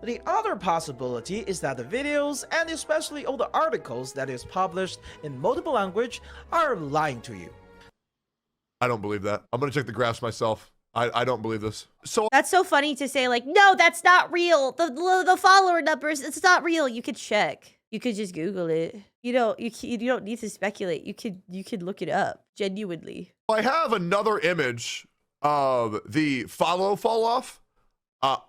The other possibility is that the videos, and especially all the articles that is published in multiple language, are lying to you. I don't believe that. I'm gonna check the graphs myself. I don't believe this. So That's so funny to say, like, no, that's not real. The follower numbers, it's not real. You could check. You could just Google it. You don't need to speculate. You could look it up genuinely. I have another image of the follow fall off.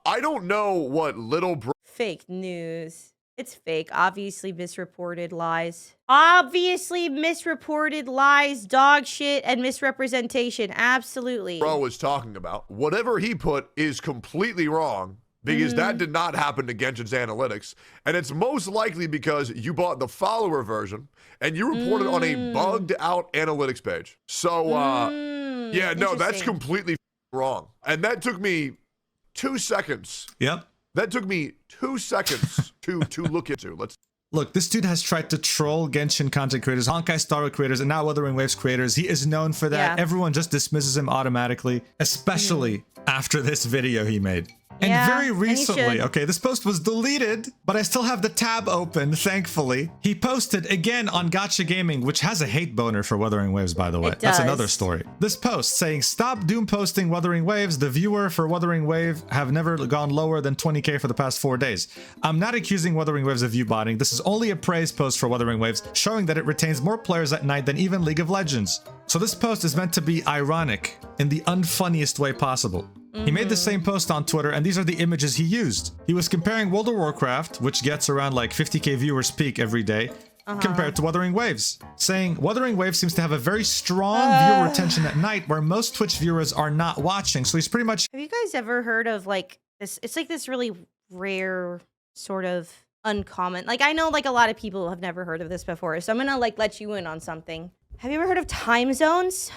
I don't know what little bro Fake news. It's fake. Obviously misreported lies. Obviously misreported lies, dog shit, and misrepresentation. Absolutely. was talking about. Whatever he put is completely wrong because that did not happen to Genshin's analytics. And it's most likely because you bought the follower version and you reported on a bugged out analytics page. So, yeah, no, that's Interesting. completely wrong. And that took me 2 seconds. Yep. That took me 2 seconds to look into. Look, this dude has tried to troll Genshin content creators, Honkai Star creators, and now Wuthering Waves creators. He is known for that. Yeah. Everyone just dismisses him automatically, especially after this video he made. And Yeah, very and he recently, should. okay, this post was deleted, but I still have the tab open, thankfully. He posted again on Gacha Gaming, which has a hate boner for Wuthering Waves, by the way. It That's does. another story. This post saying, stop doom posting Wuthering Waves. The viewer for Wuthering Wave have never gone lower than 20k for the past 4 days. I'm not accusing Wuthering Waves of view botting. This is only a praise post for Wuthering Waves, showing that it retains more players at night than even League of Legends. So this post is meant to be ironic in the unfunniest way possible. He made the same post on Twitter, and these are the images he used. He was comparing World of Warcraft, which gets around like 50k viewers peak every day, compared to Wuthering Waves, saying Wuthering Waves seems to have a very strong viewer retention at night, where most Twitch viewers are not watching. So he's pretty much Have you guys ever heard of like this? It's like this really rare sort of uncommon. Like I know like a lot of people have never heard of this before, so I'm gonna like let you in on something. Have you ever heard of time zones,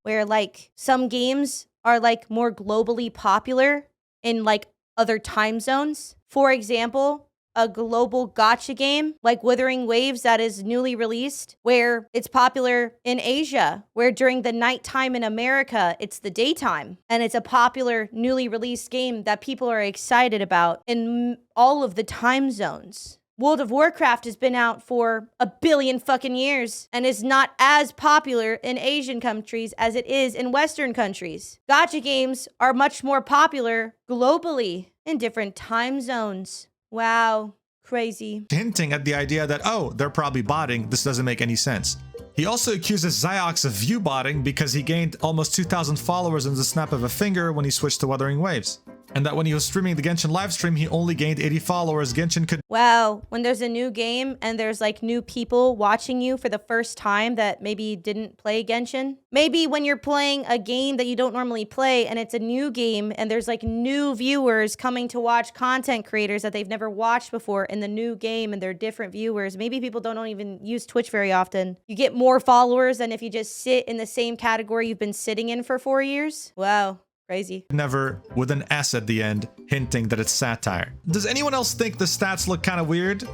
where like some games are like more globally popular in like other time zones? For example, a global gacha game like Wuthering Waves that is newly released, where it's popular in Asia, where during the nighttime in America, it's the daytime. And it's a popular newly released game that people are excited about in all of the time zones. World of Warcraft has been out for 1 billion fucking years and is not as popular in Asian countries as it is in Western countries. Gacha games are much more popular globally in different time zones. Wow, crazy. hinting at the idea that, oh, they're probably botting. This doesn't make any sense. He also accuses Ziox of view botting because he gained almost 2,000 followers in the snap of a finger when he switched to Wuthering Waves. And that when he was streaming the Genshin livestream, he only gained 80 followers. Genshin could Wow, when there's a new game and there's like new people watching you for the first time that maybe didn't play Genshin. Maybe when you're playing a game that you don't normally play and it's a new game and there's like new viewers coming to watch content creators that they've never watched before in the new game and they're different viewers. Maybe people don't even use Twitch very often. You get more followers than if you just sit in the same category you've been sitting in for 4 years. Wow. Crazy. never with an S at the end, hinting that it's satire. Does anyone else think the stats look kind of weird?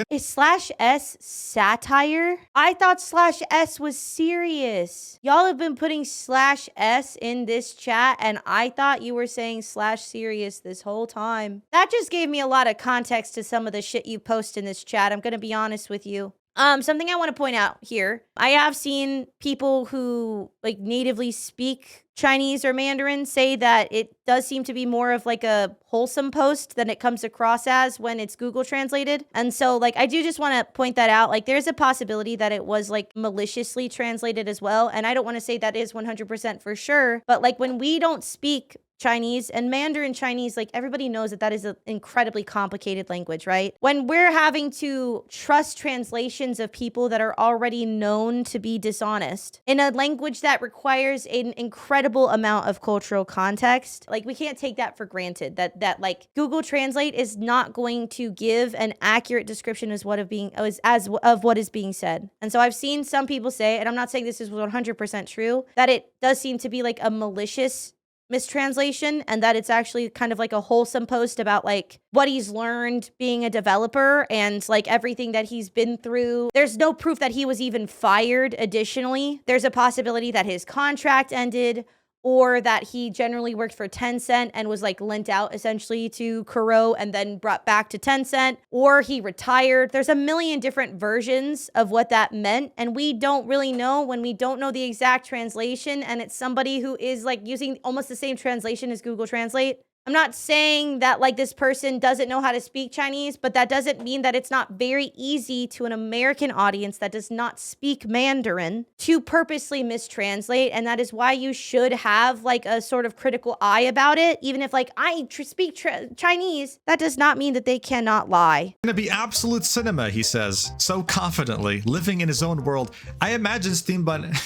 Is /S satire? I thought /S was serious. Y'all have been putting /S in this chat and I thought you were saying /serious this whole time. That just gave me a lot of context to some of the shit you post in this chat. I'm gonna be honest with you. Something I want to point out here. I have seen people who like natively speak Chinese or Mandarin say that it does seem to be more of like a wholesome post than it comes across as when it's Google translated. And so like, I do just want to point that out. Like there's a possibility that it was like maliciously translated as well. And I don't want to say that is 100% for sure, but like when we don't speak Chinese and Mandarin Chinese, like everybody knows that that is an incredibly complicated language, right? When we're having to trust translations of people that are already known to be dishonest in a language that requires an incredible amount of cultural context, like we can't take that for granted, that like Google Translate is not going to give an accurate description of what is being said. And so I've seen some people say, and I'm not saying this is 100% true, that it does seem to be like a malicious mistranslation and that it's actually kind of like a wholesome post about like what he's learned being a developer and like everything that he's been through. There's no proof that he was even fired. Additionally, there's a possibility that his contract ended or that he generally worked for Tencent and was like lent out essentially to Kuro and then brought back to Tencent, or he retired. There's a million different versions of what that meant. And we don't really know when we don't know the exact translation and it's somebody who is like using almost the same translation as Google Translate. I'm not saying that like this person doesn't know how to speak Chinese, but that doesn't mean that it's not very easy to an American audience that does not speak Mandarin to purposely mistranslate. And that is why you should have like a sort of critical eye about it. Even if like I speak Chinese, that does not mean that they cannot lie. Gonna be absolute cinema, he says, so confidently, living in his own world. I imagine Steambun.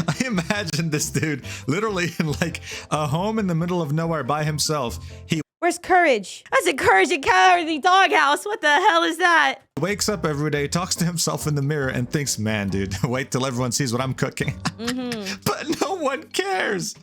I imagine this dude literally in like a home in the middle of nowhere by himself. Where's Courage? That's a Courage and Cowardly Doghouse. What the hell is that? Wakes up every day, talks to himself in the mirror and thinks, man, dude, wait till everyone sees what I'm cooking. But no one cares.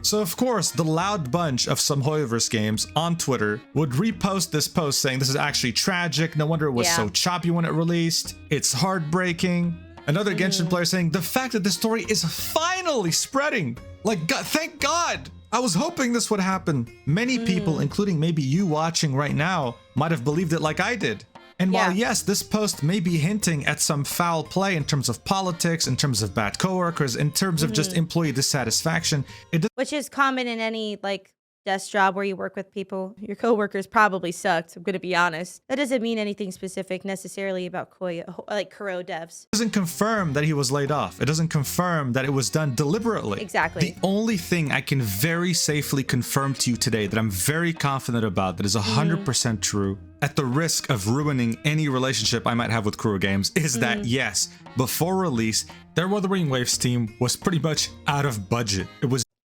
So of course, the loud bunch of some Hoyoverse games on Twitter would repost this post saying this is actually tragic. No wonder it was so choppy when it released. It's heartbreaking. Another Genshin player saying, the fact that the story is finally spreading. Like, God, thank God. I was hoping this would happen. Many people, including maybe you watching right now, might have believed it like I did. And while yes, this post may be hinting at some foul play in terms of politics, in terms of bad coworkers, in terms of just employee dissatisfaction, which is common in any like desk job where you work with people. Your coworkers probably sucked, I'm gonna be honest. That doesn't mean anything specific necessarily about Kuro devs. It doesn't confirm that he was laid off. It doesn't confirm that it was done deliberately. Exactly. The only thing I can very safely confirm to you today that I'm very confident about, that is 100% true, at the risk of ruining any relationship I might have with Kuro Games, is that yes, before release, their Wuthering Waves team was pretty much out of budget.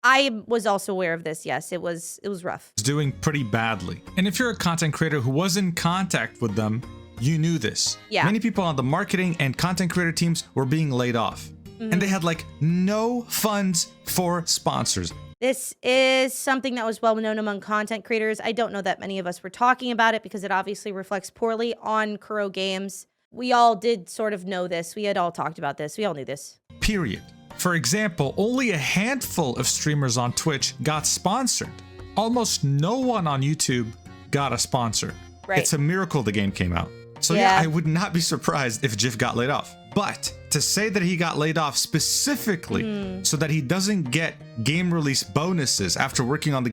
I was also aware of this. Yes, it was rough. It's doing pretty badly. And if you're a content creator who was in contact with them, you knew this. Yeah. Many people on the marketing and content creator teams were being laid off. And they had like no funds for sponsors. This is something that was well known among content creators. I don't know that many of us were talking about it because it obviously reflects poorly on Kuro Games. We all did sort of know this. We had all talked about this. We all knew this. Period. For example, only a handful of streamers on Twitch got sponsored. Almost no one on YouTube got a sponsor. Right. It's a miracle the game came out. So yeah, I would not be surprised if Jif got laid off. But to say that he got laid off specifically so that he doesn't get game release bonuses after working on the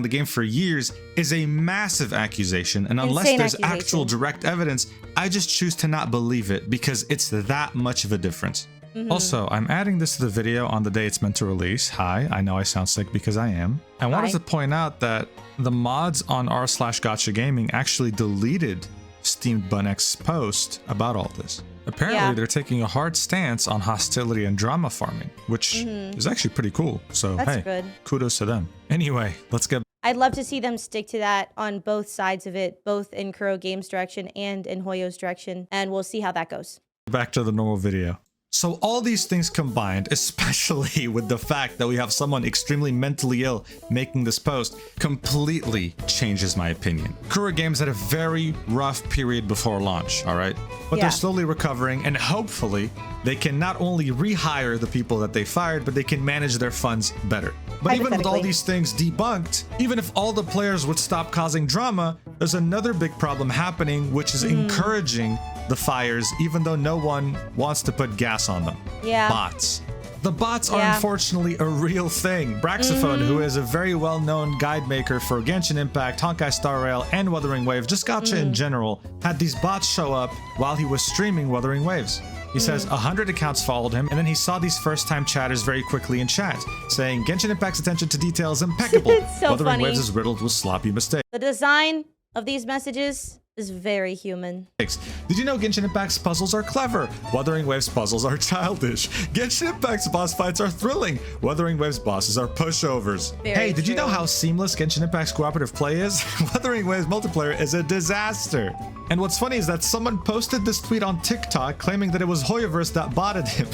game for years is a massive accusation. And unless there's actual direct evidence, I just choose to not believe it because it's that much of a difference. Also, I'm adding this to the video on the day it's meant to release. Hi, I know I sound sick because I am. I wanted to point out that the mods on r/gotcha gaming actually deleted Steambunx's post about all this. Apparently, they're taking a hard stance on hostility and drama farming, which is actually pretty cool. So, that's hey, good. Kudos to them. Anyway, let's get... I'd love to see them stick to that on both sides of it, both in Kuro Games' direction and in Hoyo's direction, and we'll see how that goes. Back to the normal video. So all these things combined, especially with the fact that we have someone extremely mentally ill making this post, completely changes my opinion. Kuro Games had a very rough period before launch, all right? But they're slowly recovering, and hopefully they can not only rehire the people that they fired, but they can manage their funds better. But even with all these things debunked, even if all the players would stop causing drama, There's another big problem happening, which is encouraging the fires, even though no one wants to put gas on them. Yeah. Bots. The bots are Yeah. unfortunately a real thing. Braxophone, who is a very well-known guide maker for Genshin Impact, Honkai Star Rail, and Wuthering Waves, just gacha in general, had these bots show up while he was streaming Wuthering Waves. He says 100 accounts followed him, and then he saw these first-time chatters very quickly in chat, saying, Genshin Impact's attention to detail is impeccable. It's so Wuthering funny. Waves is riddled with sloppy mistakes. The design of these messages is very human. Did you know Genshin Impact's puzzles are clever? Wuthering Waves puzzles are childish. Genshin Impact's boss fights are thrilling. Wuthering Waves bosses are pushovers. Very Hey, did you know true. how seamless Genshin Impact's cooperative play is? Wuthering Waves multiplayer is a disaster. And what's funny is that someone posted this tweet on TikTok claiming that it was Hoyoverse that botted him.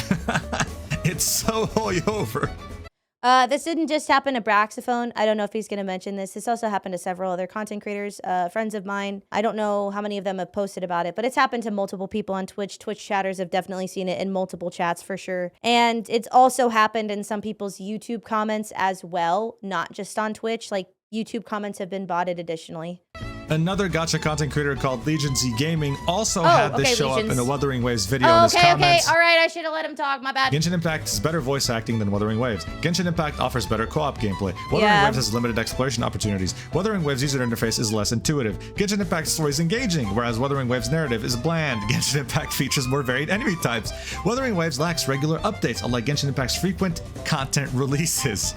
It's so Hoyover. This didn't just happen to Braxophone. I don't know if he's going to mention this. This also happened to several other content creators, friends of mine. I don't know how many of them have posted about it, but it's happened to multiple people on Twitch. Twitch chatters have definitely seen it in multiple chats for sure. And it's also happened in some people's YouTube comments as well, not just on Twitch. Like YouTube comments have been botted additionally. Another gacha content creator called Legion Z Gaming also had this show Legions. up in a Wuthering Waves video in Oh, his okay, comments. all right. I should have let him talk. My bad. Genshin Impact is better voice acting than Wuthering Waves. Genshin Impact offers better co-op gameplay. Wuthering Yeah. Waves has limited exploration opportunities. Wuthering Waves' user interface is less intuitive. Genshin Impact's story is engaging, whereas Wuthering Waves' narrative is bland. Genshin Impact features more varied enemy types. Wuthering Waves lacks regular updates, unlike Genshin Impact's frequent content releases.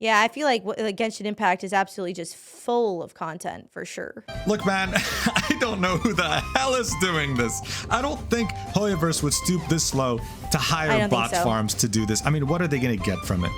Yeah, I feel like Genshin Impact is absolutely just full of content for sure. Look, man, I don't know who the hell is doing this. I don't think Hoyoverse would stoop this low to I hire don't bot think so. farms to do this. I mean, what are they going to get from it?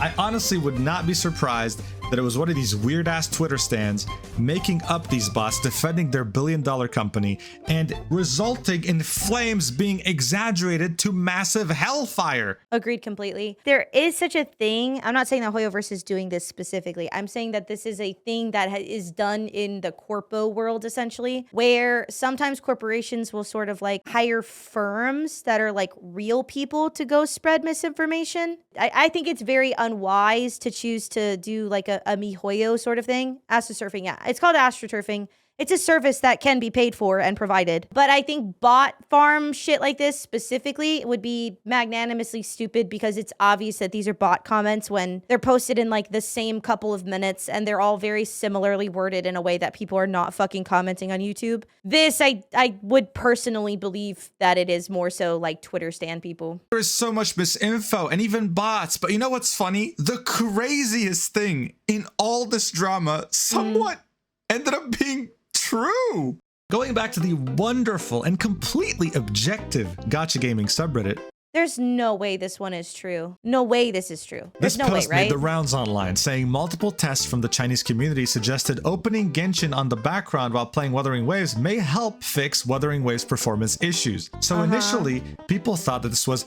I honestly would not be surprised that it was one of these weird-ass Twitter stands making up these bots, defending their billion-dollar company, and resulting in flames being exaggerated to massive hellfire. Agreed completely. There is such a thing. I'm not saying that Hoyoverse is doing this specifically. I'm saying that this is a thing that is done in the corpo world, essentially, where sometimes corporations will sort of like hire firms that are like real people to go spread misinformation. I think it's very unwise to choose to do like a MiHoYo sort of thing. Astroturfing, yeah. It's called astroturfing. It's a service that can be paid for and provided. But I think bot farm shit like this specifically would be magnanimously stupid because it's obvious that these are bot comments when they're posted in like the same couple of minutes and they're all very similarly worded in a way that people are not fucking commenting on YouTube. This, I would personally believe that it is more so like Twitter stan people. There is so much misinfo and even bots. But you know what's funny? The craziest thing in all this drama somewhat ended up being true. Going back to the wonderful and completely objective gacha gaming subreddit, There's no way this one is true. No way this is true. There's this no way, post right? made the rounds online, saying multiple tests from the Chinese community suggested opening Genshin on the background while playing Wuthering Waves may help fix Wuthering Waves performance issues. So initially, people thought that this was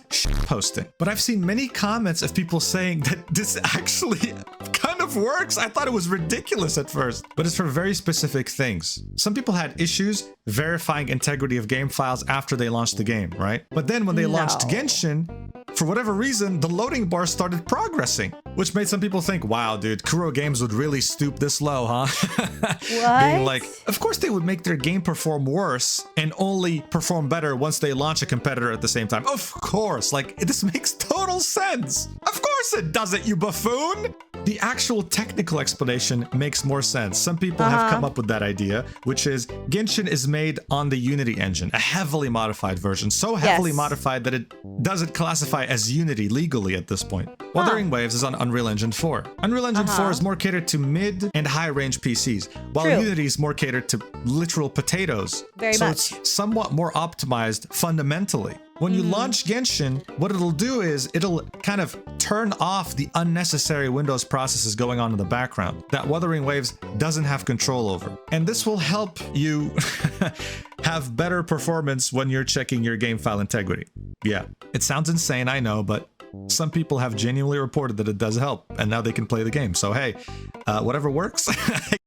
posting. But I've seen many comments of people saying that this actually kind of works. I thought it was ridiculous at first, but it's for very specific things. Some people had issues verifying integrity of game files after they launched the game, right? But then when they launched Genshin, for whatever reason, the loading bar started progressing, which made some people think, wow, dude, Kuro Games would really stoop this low, huh? Being like, of course they would make their game perform worse and only perform better once they launch a competitor at the same time. Of course, like, this makes total sense. Of course it doesn't, you buffoon! The actual technical explanation makes more sense. Some people have come up with that idea, which is Genshin is made on the Unity engine, a heavily modified version, so heavily modified that it doesn't classify as Unity legally at this point. Wuthering Waves is on Unreal Engine 4. Unreal Engine 4 is more catered to mid and high range PCs, while Unity is more catered to literal potatoes. Very so much. it's somewhat more optimized fundamentally. When you launch Genshin, what it'll do is it'll kind of turn off the unnecessary Windows processes going on in the background that Wuthering Waves doesn't have control over. And this will help you have better performance when you're checking your game file integrity. Yeah, it sounds insane, I know, but some people have genuinely reported that it does help, and now they can play the game. So hey, whatever works.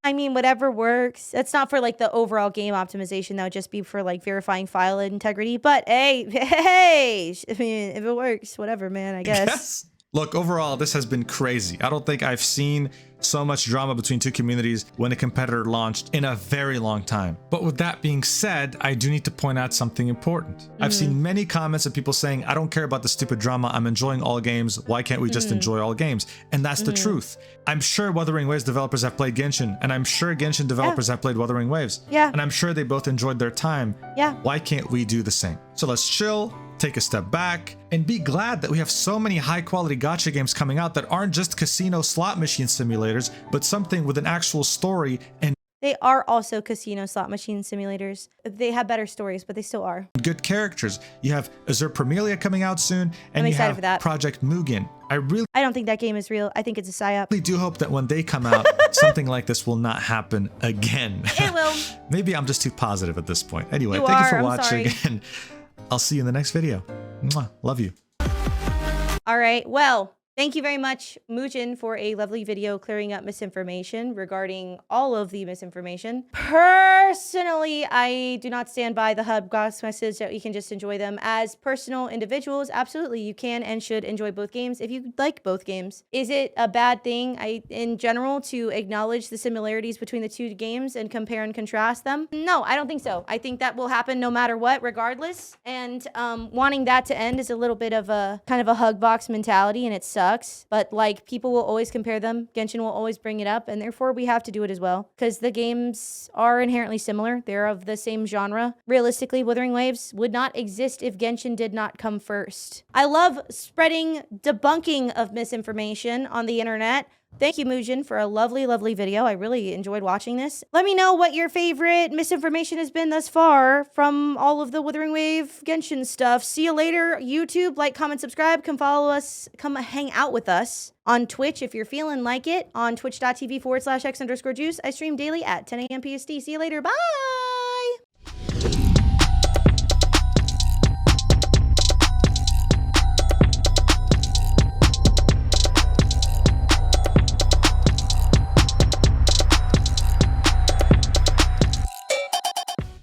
I mean, whatever works. It's not for like the overall game optimization. That would just be for like verifying file integrity. But hey, I mean, if it works, whatever, man, I guess. Yes. Look, overall, this has been crazy. I don't think I've seen so much drama between two communities when a competitor launched in a very long time. But with that being said, I do need to point out something important. I've seen many comments of people saying, I don't care about the stupid drama. I'm enjoying all games. Why can't we just enjoy all games? And that's the truth. I'm sure Wuthering Waves developers have played Genshin, and I'm sure Genshin developers have played Wuthering Waves. Yeah. And I'm sure they both enjoyed their time. Yeah. Why can't we do the same? So let's chill, take a step back, and be glad that we have so many high-quality gacha games coming out that aren't just casino slot machine simulators, but something with an actual story and They are also casino slot machine simulators. They have better stories, but they still are. good characters. You have Azure Premilia coming out soon, and I'm you excited have for that. Project Mugen. I really I don't think that game is real. I think it's a psyop. do hope that when they come out, something like this will not happen again. It will. Maybe I'm just too positive at this point. Anyway, You thank you are. for I'm watching, sorry. and I'll see you in the next video. Mwah. Love you. All right. Well, thank you very much, Mugen, for a lovely video clearing up misinformation regarding all of the misinformation. Personally, I do not stand by the hub goss message that we can just enjoy them as personal individuals. Absolutely, you can and should enjoy both games if you like both games. Is it a bad thing, in general, to acknowledge the similarities between the two games and compare and contrast them? No, I don't think so. I think that will happen no matter what, regardless. And wanting that to end is a little bit of a kind of a hug box mentality, and it sucks. But like, people will always compare them. Genshin will always bring it up, and therefore we have to do it as well because the games are inherently similar. They're of the same genre. Realistically, Wuthering Waves would not exist if Genshin did not come first. I love spreading debunking of misinformation on the internet. Thank you, Mugen, for a lovely, lovely video. I really enjoyed watching this. Let me know what your favorite misinformation has been thus far from all of the Wuthering Wave Genshin stuff. See you later, YouTube. Like, comment, subscribe. Come follow us. Come hang out with us on Twitch if you're feeling like it. On twitch.tv/X_juice. I stream daily at 10 a.m. PST. See you later. Bye.